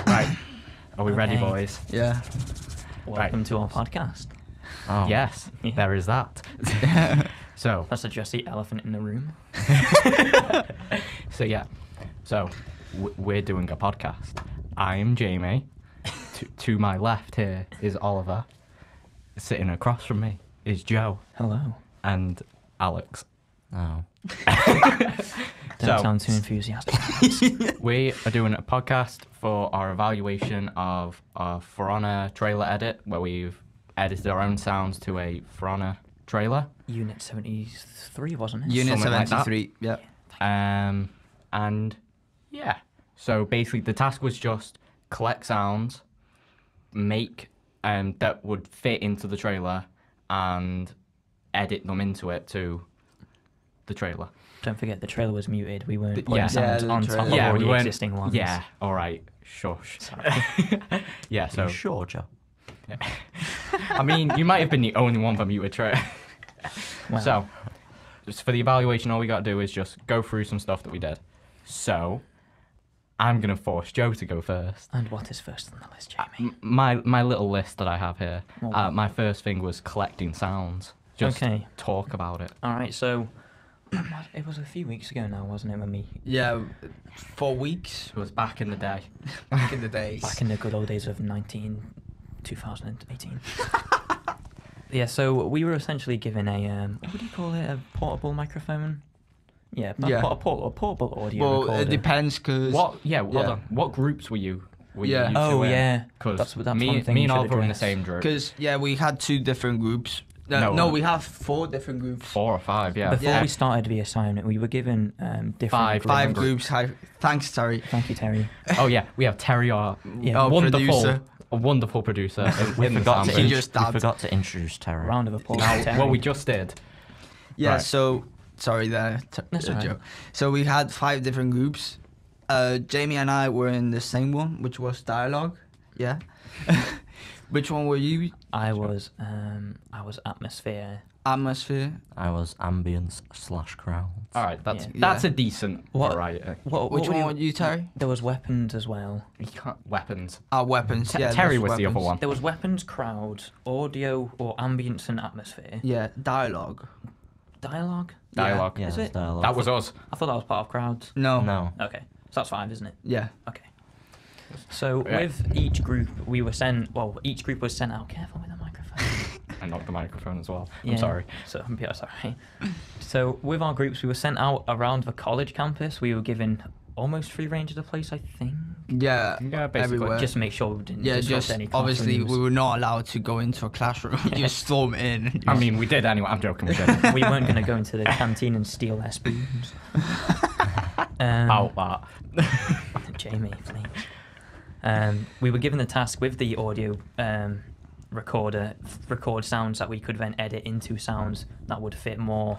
Right. Are we ready, boys? Yeah. Welcome to our podcast. Oh. Yes, there is that. So Let's address the elephant in the room. So we're doing a podcast. I'm Jamie. To my left here is Oliver. Sitting across from me is Joe. Hello. And Alex. Oh. Don't sound too enthusiastic. We are doing a podcast for our evaluation of our For Honor trailer edit, where we've edited our own sounds to a For Honor trailer. Unit 73, wasn't it? Unit Something like that. 73. Yeah. And yeah. So basically, the task was just collect sounds, make that would fit into the trailer, and edit them into it to the trailer. Don't forget, the trailer was muted. We weren't putting yeah. sounds on top of already existing ones. Yeah, all right. Shush. Sorry. Yeah, so... Sure, Joe. Yeah. I mean, you might have been the only one for muted trailer. Well. So, just for the evaluation, all we got to do is just go through some stuff that we did. So, I'm going to force Joe to go first. And what is first on the list, Jamie? My little list that I have here, Well, my first thing was collecting sounds. Just Okay. talk about it. All right, so it was a few weeks ago now, wasn't it, when we... Yeah, 4 weeks. It was back in the day. Back in the days. Back in the good old days of 2018. Yeah, so we were essentially given a, what do you call it, a portable microphone? Yeah, a portable audio Well, recorder. it depends, because... Hold on. What groups were you? Yeah. You two Oh, in? yeah. Because That's me one thing and you should Oliver were in the address. same group. Because, yeah, we had 2 different groups. No, we have 4 different groups. 4 or 5, yeah. Before Yeah. we started the assignment, we were given different... 5 groups. Hi. Thanks, Terry. Thank you, Terry. Oh yeah, we have Terry, our Yeah. Producer. a wonderful producer. We in the forgot, sound to He booth. just we dabbed. forgot to introduce Terry. Round of applause Now, for Terry. what we just did. Yeah, Right. so... Sorry there, That's all right. Joe. So we had 5 different groups. Jamie and I were in the same one, which was dialogue. Yeah. Which one were you? I was atmosphere. Atmosphere. I was ambience / crowd. All right, that's Yeah. a decent What- variety. Which one were you, Terry? There was weapons as well. You can't weapons. Weapons. Yeah, Terry those was the other weapons. one. There was weapons, crowd, audio or ambience and atmosphere. Yeah, dialogue. Dialogue? Dialogue. Yeah, Is it's it? dialogue. That was us. I thought that was part of crowds. No. No. Okay, so that's 5, isn't it? Yeah. Okay. So Yeah. with each group, each group was sent out. Careful with the microphone. I knocked the microphone as well. Yeah. I'm sorry. So yeah, sorry. So with our groups, we were sent out around the college campus. We were given almost free range of the place, I think. Yeah. Yeah, basically. Everywhere. Just to make sure we didn't Yeah, disrupt just any obviously classrooms. we were not allowed to go into a classroom. Just storm in. I mean, we did anyway. I'm joking. We did. We weren't going to go into the canteen and steal their spoons. Out that. Jamie, please. We were given the task with the audio record sounds that we could then edit into sounds that would fit more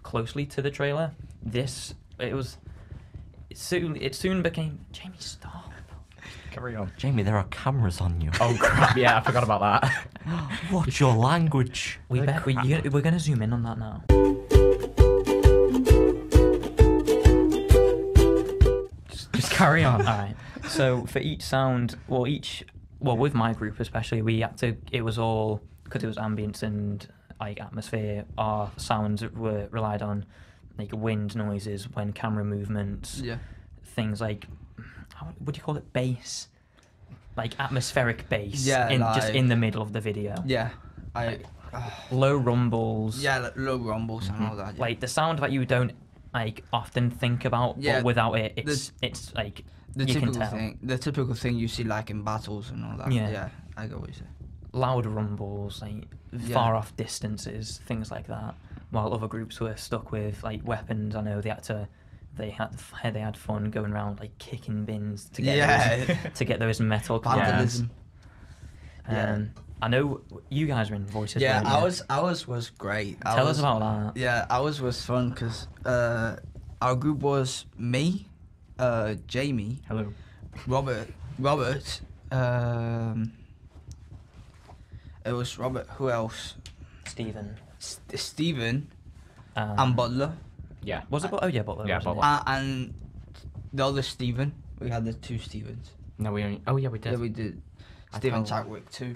closely to the trailer. It soon became... Jamie, stop. Carry on. Jamie, there are cameras on you. Oh crap! Yeah, I forgot about that. What's your language? We're going to zoom in on that now. Just carry on. All right. So for each sound, with my group especially, it was all, because it was ambience and like atmosphere, our sounds relied on like wind noises, when camera movements, Yeah. things like, what do you call it, bass? Like atmospheric bass, Yeah, just like- in the middle of the video. Yeah. Low rumbles. Yeah, like low rumbles and all that. Yeah. Like the sound that you don't like often think about, Yeah, but without it, it's like the you can typical tell. thing. The typical thing you see like in battles and all that. Yeah. Yeah. I get what you say. Loud rumbles, like Yeah. far off distances, things like that. While other groups were stuck with like weapons. I know they had fun going around like kicking bins to get those metal cards. Vandalism. Yeah. I know you guys were in voices. Yeah, weren't you? ours was great. Tell us about that. Yeah, ours was fun because our group was me, Jamie, Hello. Robert. It was Robert. Who else? Stephen. Stephen and Butler. Yeah. Was it? Oh yeah, Butler. Yeah, wasn't Butler. it? And the other Stephen. We had the 2 Stevens. No, we only. Oh yeah, we did. Yeah, we did. I Stephen told- Chadwick too.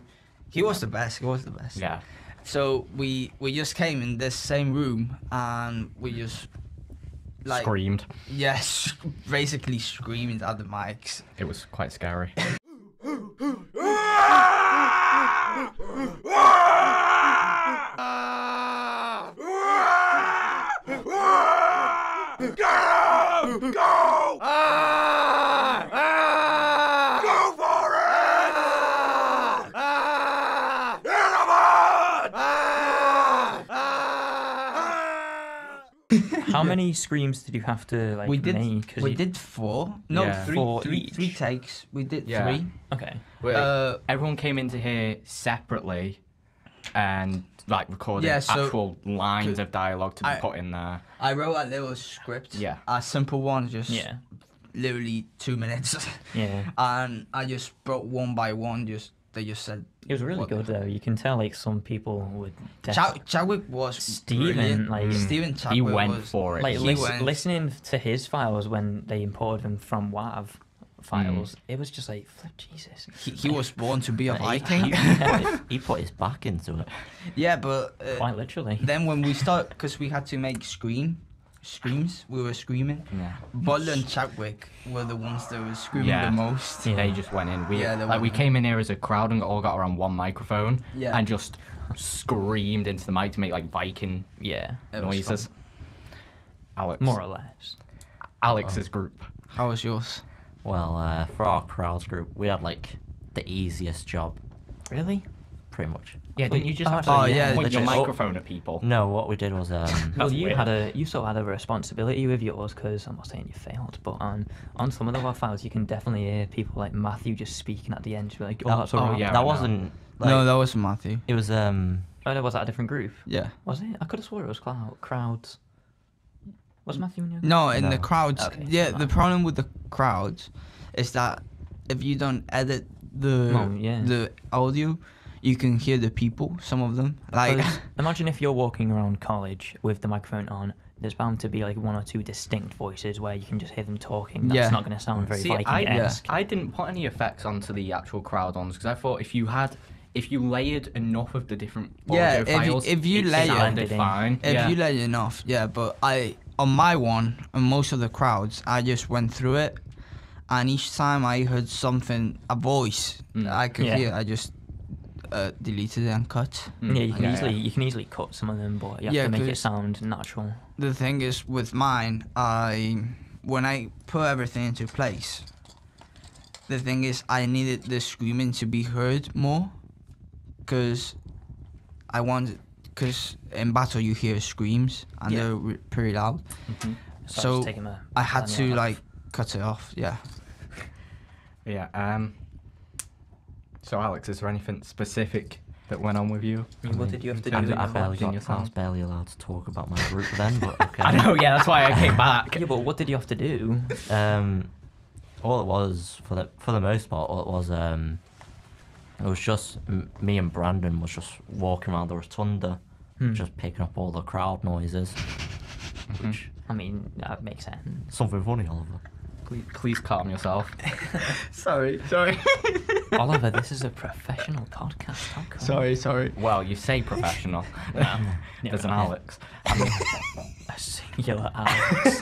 He was the best. He was the best. Yeah. So we just came in this same room and we just like Screamed. yes, basically screamed at the mics. It was quite scary. How many screams did you have to like we did make? 'Cause we you- did 4. No, Yeah. 3. Four Three each. takes. We did Yeah. 3. Okay. Everyone came into here separately, and like recorded Yeah, so- actual lines of dialogue to be I- put in there. I wrote a little script. Yeah. A simple one, just Yeah. literally 2 minutes. Yeah. And I just brought one by one. They just said It was really what- good though. You can tell like some people would Chadwick was Steven, brilliant. like- Stephen Chadwick He went was, for it. like He went- listening to his files when they imported them from WAV files. It was just like flip Jesus. he was born to be a Like, Viking. He put his back into it. Yeah, but Quite literally. then when we start, because we had to make screams, we were screaming. Yeah. Butler and Chadwick were the ones that were screaming Yeah. the most. Yeah. They just went in. We Yeah, they like we went in. came in here as a crowd and all got around one microphone Yeah. and just screamed into the mic to make like Viking Yeah. It was noises. Alex. More or less. Alex's group. How was yours? Well, for our crowds group, we had like the easiest job, Really? pretty much. Yeah, didn't you just have to Oh, yeah, point your literally. microphone at people? No, what we did was Well, you weird. you sort of had a responsibility with yours because I'm not saying you failed, but on some of the WAV files you can definitely hear people like Matthew just speaking at the end, like, "Oh, that's alright." yeah. I that know. wasn't. Like, no, that was Matthew. It was Oh, no, was that a different group? Yeah. Was it? I could have swore it was crowds. Was Matthew in your? No, in the No. crowds. Okay, Yeah, so the that- problem with the crowds is that if you don't edit the Oh, yeah. the audio, you can hear the people. Some of them, like 'Cause imagine if you're walking around college with the microphone on. There's bound to be like 1 or 2 distinct voices where you can just hear them talking. That's Yeah. not going to sound very See, Viking-esque. I didn't put any effects onto the actual crowd ones because I thought if you layered enough of the different Yeah, audio files, if you it layer- sounded fine. if yeah. you let it enough. Yeah, but on my one and most of the crowds, I just went through it, and each time I heard something, a voice that I could Yeah. hear, I just deleted it and cut. Mm, Yeah, you can yeah. you can easily cut some of them, but you have Yeah, to make it 'cause- sound natural. The thing is with mine, when I put everything into place, the thing is I needed the screaming to be heard more, because in battle you hear screams and Yeah. they're pretty loud. Mhm. So just take 'em a- I had down to your like life. cut it off. Yeah. Yeah. So Alex, is there anything specific that went on with you? I mean, what did you have to do? And in I the barely college? got- I was barely allowed to talk about my group then, but okay. I know. Yeah, that's why I came back. Yeah, but what did you have to do? All it was for the most part, it was just me and Brandon was just walking around the rotunda, just picking up all the crowd noises. Which I mean, that makes sense. something funny, Oliver. Please calm yourself. Sorry. Oliver, this is a professional podcast. How come? Sorry. Well, you say professional. There's an right. Alex. A singular Alex.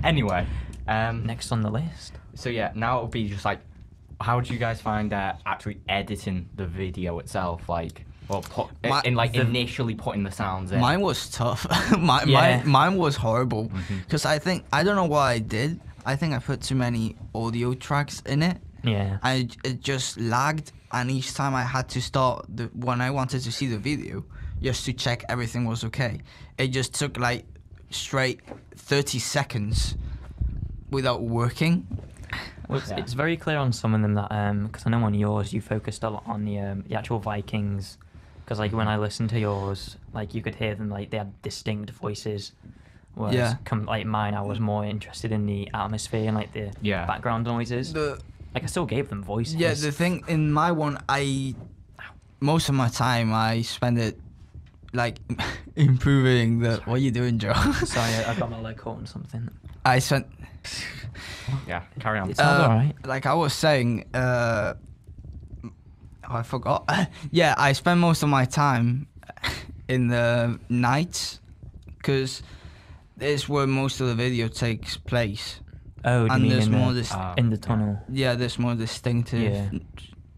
Anyway, Next on the list. so yeah, now it'll be just like, how do you guys find actually editing the video itself? Like, or initially putting the sounds in. Mine was tough. Yeah. Mine was horrible because I don't know what I did. I think I put too many audio tracks in it. Yeah. It just lagged, and each time I had to start when I wanted to see the video, just to check everything was okay. It just took like straight 30 seconds without working. Well, it's very clear on some of them that because I know on yours you focused a lot on the actual Vikings, because like when I listened to yours, like you could hear them, like they had distinct voices. Whereas Yeah. like mine, I was more interested in the atmosphere and like the background noises. Like I still gave them voices. Yeah, the thing in my one, most of my time I spend it like improving the. What are you doing, Joe? Sorry, I got my leg caught on something. I spent, Yeah, carry on. Sounds alright. like I was saying, I forgot. Yeah, I spend most of my time in the nights because it's where most of the video takes place. Oh, do you And mean there's in more the, in the tunnel? Yeah, there's more distinctive Yeah.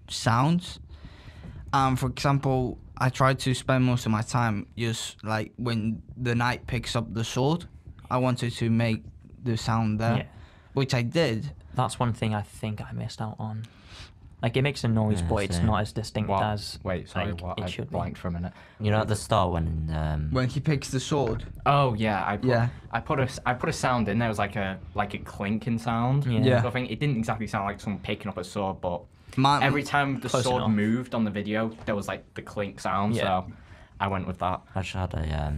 sounds. For example, I try to spend most of my time just like when the knight picks up the sword, I wanted to make the sound there, Yeah. which I did. That's one thing I think I missed out on. Like, it makes a noise, Yeah, but it's same. not as distinct What? as Wait, sorry, like, what? it I should be. blanked for a minute. You know, at the start when When he picks the sword. Oh yeah, Yeah. I put a sound in there. It was like a clinking sound. Yeah. Yeah. So I think it didn't exactly sound like someone picking up a sword, but My, every time the Close sword enough. moved on the video, there was like the clink sound. Yeah. So I went with that. I just had a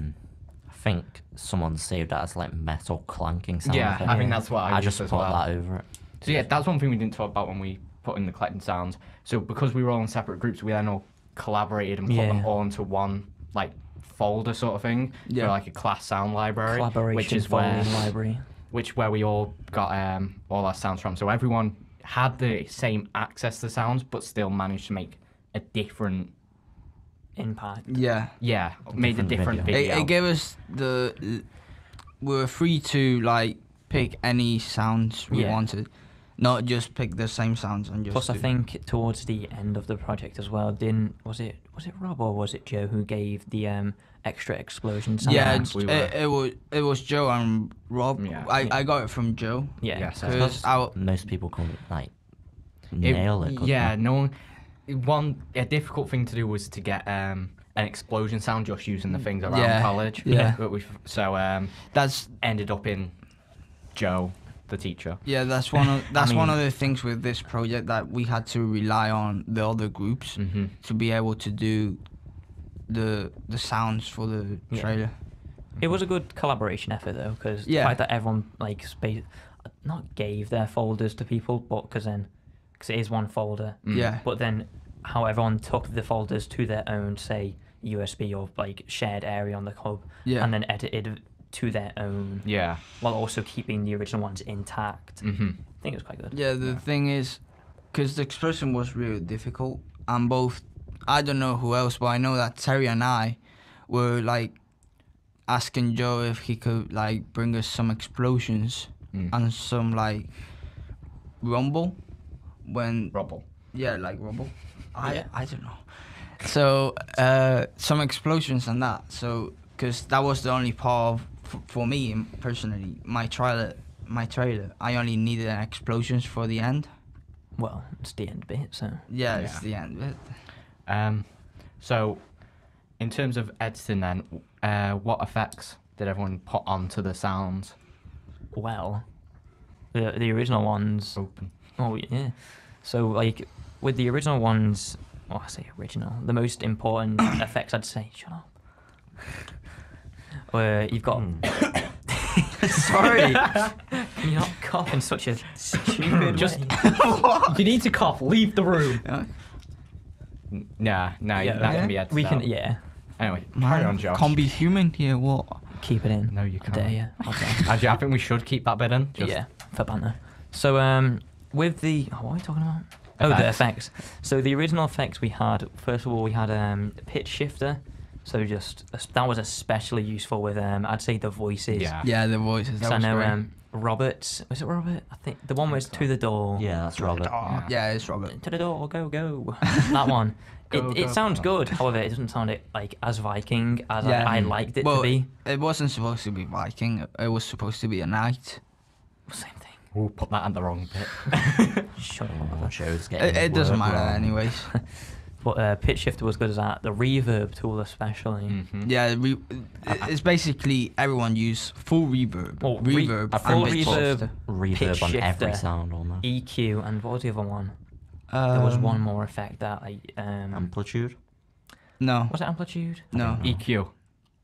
I think someone saved that as like metal clanking sound. Yeah, I think Yeah. that's what I used just as put well. that over it. So yeah, that's one thing we didn't talk about when we put in the collecting sounds. So because we were all in separate groups, we then all collaborated and put them Yeah. all into one like folder sort of thing Yeah. for like a class sound library, collaboration which is Foley where library. where we all got all our sounds from. So everyone had the same access to sounds, but still managed to make a different, Impact. yeah. made a Different different video. video. It gave us we were free to like pick any sounds we Yeah. wanted, not just pick the same sounds and just. Plus, I do- think towards the end of the project as well, was it Rob or was it Joe who gave the extra explosion sound? Yeah, we it was Joe and Rob. Yeah. I got it from Joe. yeah. Yes, Because Most people couldn't like nail it. couldn't Yeah, they? no one. A difficult thing to do was to get an explosion sound just using the things around Yeah, college. yeah. But so That's ended up in Joe, the teacher. that's one of mean- one of the things with this project that we had to rely on the other groups Mm-hmm. to be able to do the sounds for the Yeah. trailer. It was a good collaboration effort though, because Yeah. the fact that everyone like not gave their folders to people, but because it is one folder. Yeah. But then how everyone took the folders to their own, say, USB or like shared area on the hub, Yeah. and then edited to their own, Yeah. while also keeping the original ones intact. Mm-hmm. I think it was quite good. Yeah, the thing is, because the explosion was really difficult, and both, I don't know who else, but I know that Terry and I were like asking Joe if he could like bring us some explosions and some like rumble when Rubble. yeah, like rumble. Yeah. I don't know. So some explosions and that. So because that was the only part of, for me personally, my trailer. I only needed explosions for the end. Well, it's the end bit, so Yeah, it's Yeah. the end bit. So, in terms of editing, then, what effects did everyone put onto the sounds? well, the original ones. Open. Oh yeah. So like with the original ones, well, I say original, the most important effects I'd say. Shut up. Where you've got. Sorry. Can you not cough in such a stupid Just- way? If you need to cough, leave the room. Yeah. Nah, Yeah, that okay. can be edited We can, out. yeah, Anyway, carry on, Josh. Can't be human here. What? keep it in. No, you I can't. dare you. I'll dare. Actually, I think we should keep that bit in. Just- Yeah, for banter. So with the what are we talking about? Oh, the effects. So the original effects we had. First of all, we had pitch shifter. So that was especially useful with I'd say the voices. Yeah. Yeah, the voices. So I know Robert. Was it Robert? I think the one was to the door. Yeah, that's Robert. Yeah, it's Robert. To the door, go. That one. Go, It go, sounds go. good. However, it doesn't sound like as Viking as Yeah. I liked it Well, to be. it wasn't supposed to be Viking. It was supposed to be a knight. Same thing. We'll put that in the wrong bit. Shut Oh, up. Joe's getting It doesn't word matter wrong. anyways. But pitch shifter was good as that. The reverb tool especially. Mhm. Yeah, it's basically everyone use full reverb. Well, reverb. full and pitch reverb, shifter. Reverb pitch on every shifter, sound almost. EQ, and what was the other one? There was one more effect that I Amplitude. No, was it amplitude? no, EQ.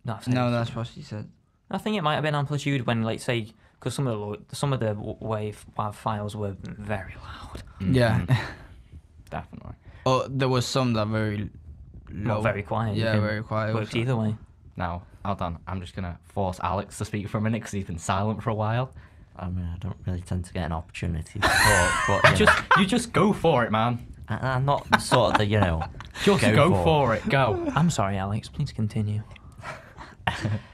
No, I've said no. EQ. That's what she said. I think it might have been amplitude when, like, say, because some of the WAV files were very loud. Yeah. Mhm. Definitely. Oh, there was some that very low. Not very quiet. Yeah, You can very quiet. work also. either way. Now, hold on. I'm just gonna force Alex to speak for a minute because he's been silent for a while. I mean, I don't really tend to get an opportunity to talk, but You just go for it, man. I'm not sort of the, Just go for it. Go. I'm sorry, Alex. Please continue.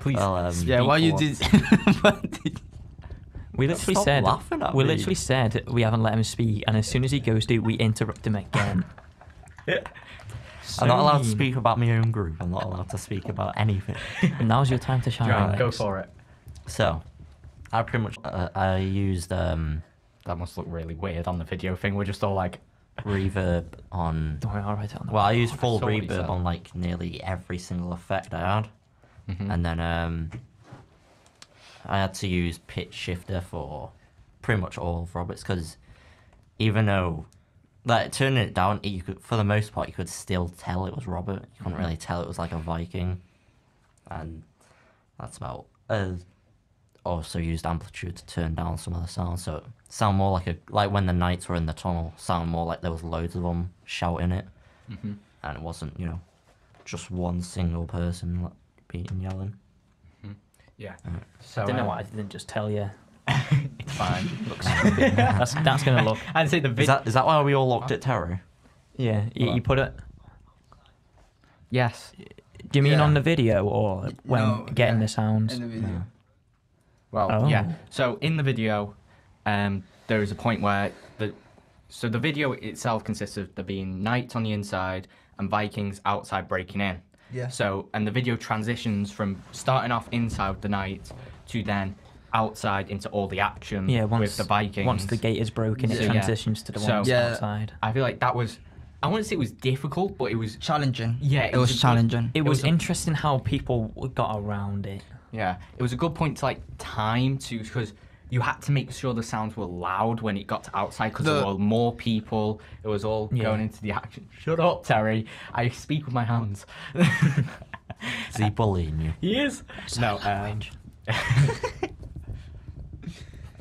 Please. Well, Yeah, why you did? We literally Stop said laughing at we me. literally said we haven't let him speak, and as soon as he goes to, we interrupt him again. I'm not allowed to speak about my own group. I'm not allowed to speak about anything. And now's your time to shine, Right, Alex. go for it. So, I pretty much I used That must look really weird on the video thing. We're just all like, reverb on. Don't worry, I'll write it on the Well, I used full saw what he reverb said. on like nearly every single effect I had, Mhm. and then I had to use pitch shifter for pretty much all of Robert's because even though like turning it down, you could for the most part you could still tell it was Robert. You couldn't really tell it was like a Viking, and that's about. Also used amplitude to turn down some of the sounds, so it sound more like when the knights were in the tunnel, sound more like there was loads of them shouting it, Mhm. and it wasn't just one single person like, beating yelling. yeah. Alright. So I don't know why I didn't just tell you. It's fine. Looks that's gonna look. I'd say the Is video. that why we all looked at Terror? Yeah, you put it. Yes. Do you mean Yeah. on the video or when No, getting yeah, the sounds? in the video. Yeah. Well, Oh. yeah. So in the video, there is a point where the video itself consists of there being knights on the inside and Vikings outside breaking in. Yeah. So and the video transitions from starting off inside the knights to then outside into all the action Yeah, with the Vikings. Once the gate is broken, it So, yeah. transitions to the So- ones Yeah. outside. I feel like that was. I wouldn't say it was difficult, but it was. Challenging. Yeah, it was a good- challenging. It was was a- interesting how people got around it. Yeah, it was a good point to like time to because you had to make sure the sounds were loud when it got to outside because there were more people. It was all Yeah. going into the action. Shut up, Terry. I speak with my hands. Is he bullying you? He is. No, I'm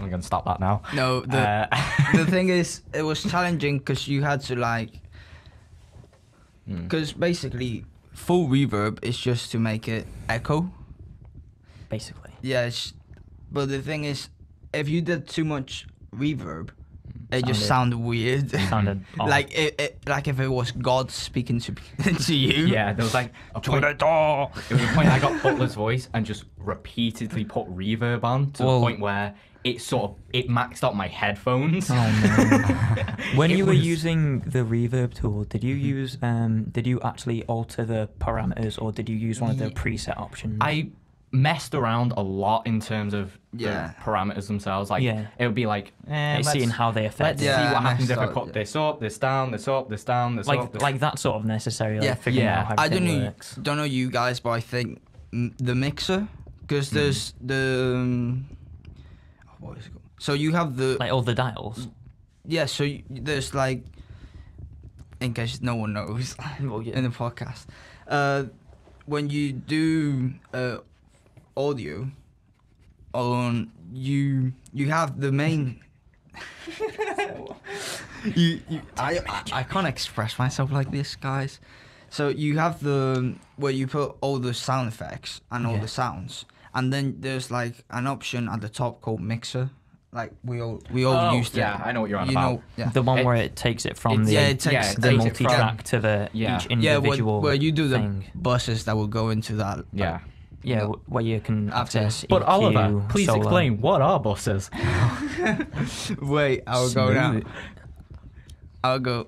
gonna stop that now. No, the thing is, it was challenging because you had to like, because basically, full reverb is just to make it echo. Basically. Yes, but the thing is, if you did too much reverb, it just Sounded- sounded weird. Sounded odd. like like if it was God speaking to to you. Yeah, there was like a point. It was a point I got Butler's voice and just repeatedly put reverb on to Well- the point where it maxed out my headphones. Oh no. When It you were was- using the reverb tool, did you use did you actually alter the parameters or did you use one of the preset options? I messed around a lot in terms of Yeah. the parameters themselves. Like Yeah. it would be like, seeing how they affect let's it. Yeah, see what I happens if I messed put up, this up, this down, this up, this down, this up. This Like that sort of necessary, like Yeah. figuring Yeah. out how I don't everything know. works. Don't know you guys, but I think the mixer, because there's the. What is it called? So you have the Like all the dials. yeah. So there's like, in case no one knows, Well, yeah. in the podcast, when you do audio on you have the main. I can't express myself like this, guys. So you have the where you put all the sound effects and all Yeah. the sounds, and then there's like an option at the top called mixer. Like we all Oh, used it. yeah, I know what you're on you about. Know, yeah. The one It- where it takes it from it's- the yeah, it takes yeah, the takes it multi-track to the Yeah. each Yeah, individual where you do the thing. buses that will go into that. Yeah. Yeah, where you can After- access But EQ, Oliver, please solo. explain what are buses? Wait, I'll go now. Smooth. I'll go.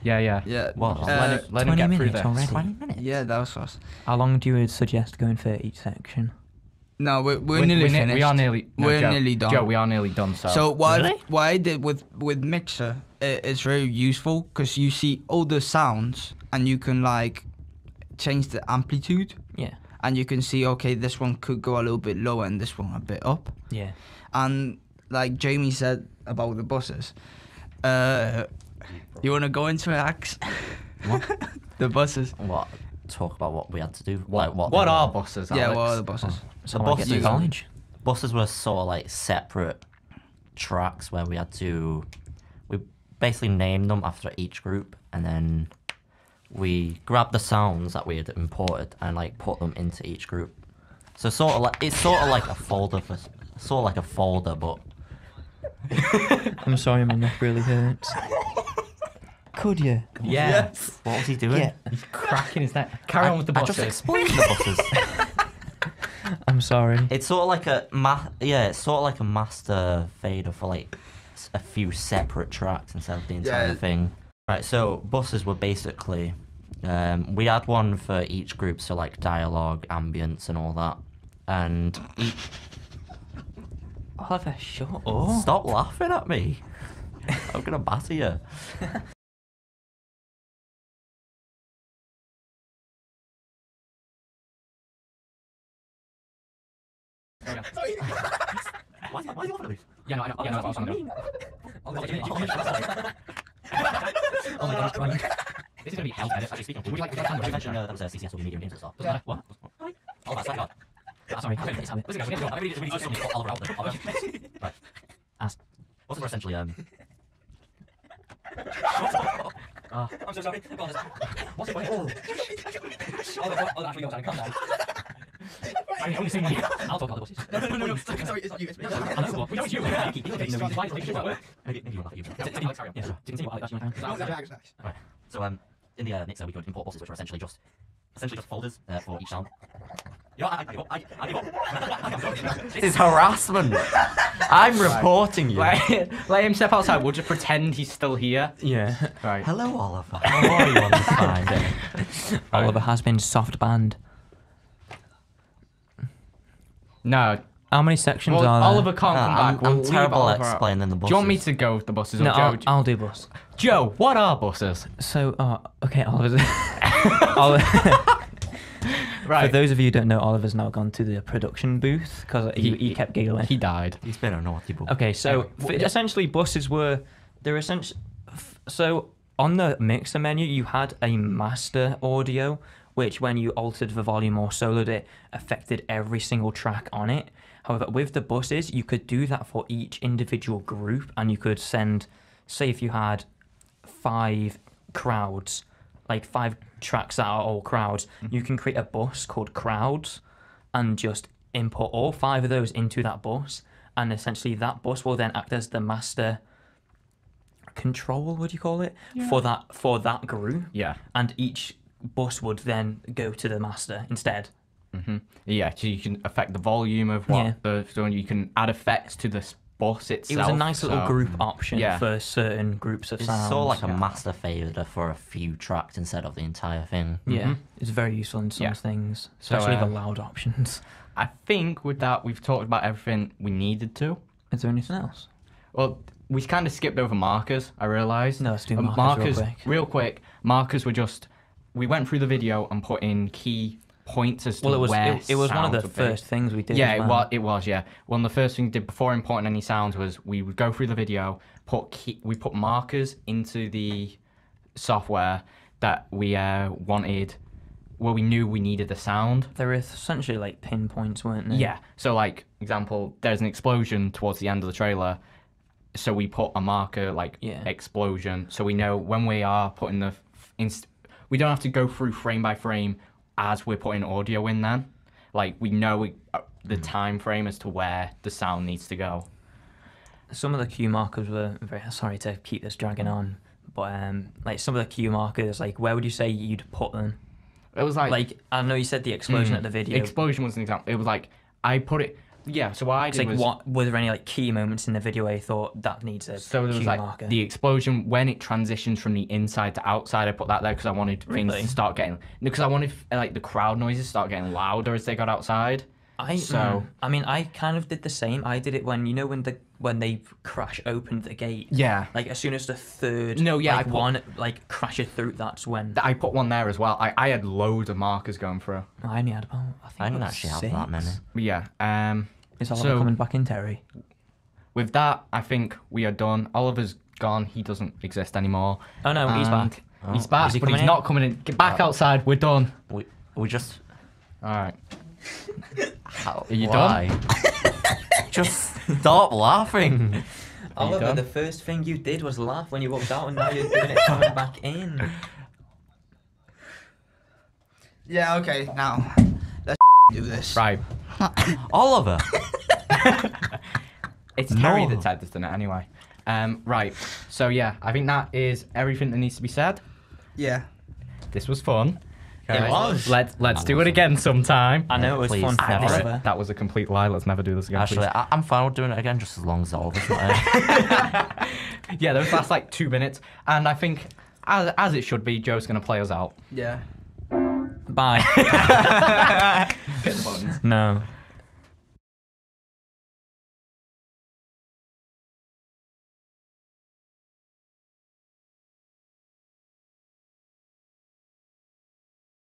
Yeah, yeah. Yeah. What? Let him 20 get through minutes this. already. 20 minutes? Yeah, that was us. How long do you suggest going for each section? No, we're nearly finished. We are nearly. No, We're Joe, nearly done. Joe, we are nearly done. So what Really? what I did with Mixer, it's very useful because you see all the sounds and you can like change the amplitude Yeah. and you can see okay this one could go a little bit lower and this one a bit up. Yeah. And like Jamie said about the buses, you want to go into it, Axe? What? The buses. What? Talk about what we had to do. what? Like, What they are were. buses? Yeah, Alex? what are the buses? So The like at the buses- college. Buses were sort of like separate tracks where we had to. We basically named them after each group, and then we grabbed the sounds that we had imported and like put them into each group. So it's sort of like a folder for sort of like a folder, but I'm sorry, my neck really hurts. Could you? Yeah. what was he doing? Yeah. He's cracking his neck. Carry on with the I buses. just explained the buses. I'm sorry. It's sort of like a it's sort of like a master fader for like a few separate tracks instead of the entire thing. Right, so buses were basically we had one for each group, so like dialogue, ambience, and all that. And Oliver, shut up. stop laughing at me. I'm gonna batter you. Why is he laughing at me? Yeah, no, I know. Yeah, no, that's what I was gonna do. Oh my god, he's crying. This is gonna be hell edit. Actually speaking, would you like to Mention that was a CCSW medium games at the start. What? Oh, that's that. Sorry, it's habit. Listen, guys, I really just put Oliver out there. Right. Ask. Buses were essentially I'm so sorry. What's it funny? Oh, actually, no, calm down. I only seen one. I'll talk about the buses. No. Sorry, it's you. It's me. I know, we know it's you. You keep Maybe you want to laugh at you. Continue, what Alex, Right. So in the mixer we could import buses, which were essentially just folders for each sound. You know, I give up. This is harassment. I'm reporting you. Let him step outside. We'll just pretend he's still here. Yeah. Right. Hello, Oliver. How are you on this fine day? Oliver has been soft banned. No. How many sections Well, are there? Oliver can't come back. We'll I'm leave terrible at Oliver out. explaining the buses. Do you want me to go with the buses? No, or Joe? I'll do bus. Joe, what are buses? So, okay, Oliver's... Right. For those of you who don't know, Oliver's now gone to the production booth because he kept giggling. He died. He's been a naughty boy. Okay, so essentially buses were... They're essentially... So, on the mixer menu, you had a master audio, which when you altered the volume or soloed it, affected every single track on it. However, with the buses, you could do that for each individual group, and you could send, say if you had 5 crowds, like 5 tracks that are all crowds, you can create a bus called crowds and just input all 5 of those into that bus, and essentially that bus will then act as the master control, would you call it, for that group. Yeah. And each bus would then go to the master instead. Yeah, so you can affect the volume of what so you can add effects to the bus itself. It was a nice little so- group option yeah. for certain groups of It's sounds. sort of like a master fader for a few tracks instead of the entire thing. Yeah, it's very useful in some Yeah. things, So, especially the loud options. I think with that we've talked about everything we needed to. Is there anything else? Well, we kind of skipped over markers, I realised. No, let's do markers real quick. Markers were just... We went through the video and put in key points as to Well, where it was one of sounds the would be. first things we did. Yeah, as well. it was, yeah. One of the first things we did before importing any sounds was we would go through the video, we put markers into the software that we wanted, where we knew we needed the sound. There were essentially like pinpoints, weren't there? Yeah. So, like, example, there's an explosion towards the end of the trailer, so we put a marker like explosion, so we know when we are putting the we don't have to go through frame by frame as we're putting audio in. Then, like, we know the time frame as to where the sound needs to go. Some of the cue markers were very sorry to keep this dragging on, but like some of the cue markers, like where would you say you'd put them? It was like I know you said the explosion at the video. Explosion was an example. It was like I put it. Yeah. So what I It's did like was what were there any like key moments in the video where you thought that needs a so there was cue like marker? the explosion when it transitions from the inside to outside. I put that there because I wanted things Really? to start getting because I wanted like the crowd noises start getting louder as they got outside. I mean, I kind of did the same. I did it when they crash opened the gate. Yeah. Like as soon as the third I put- one like crashes through, that's when I put one there as well. I had loads of markers going through. I only had about. I didn't actually have that many. But yeah. Is Oliver So- coming back in, Terry? With that, I think we are done. Oliver's gone. He doesn't exist anymore. Oh no, he's And back. He's back, Is he but he's coming in? not coming in. Get back outside. We're done. We just. All right. How, Are you why? Just stop laughing. Oliver, done? the first thing you did was laugh when you walked out, and now you're doing it coming back in. Yeah, okay, now let's do this. Right. Oliver. It's Terry No. that's editing it anyway. Right. So yeah, I think that is everything that needs to be said. Yeah. This was fun. It was. Let's do it again sometime. I know it was Please, fun never. forever. That was a complete lie. Let's never do this again. Actually, please. I'm fine with doing it again, just as long as Oliver's not here. Yeah, those last like 2 minutes, and I think as it should be, Joe's gonna play us out. Yeah. Bye. Hit the buttons. No.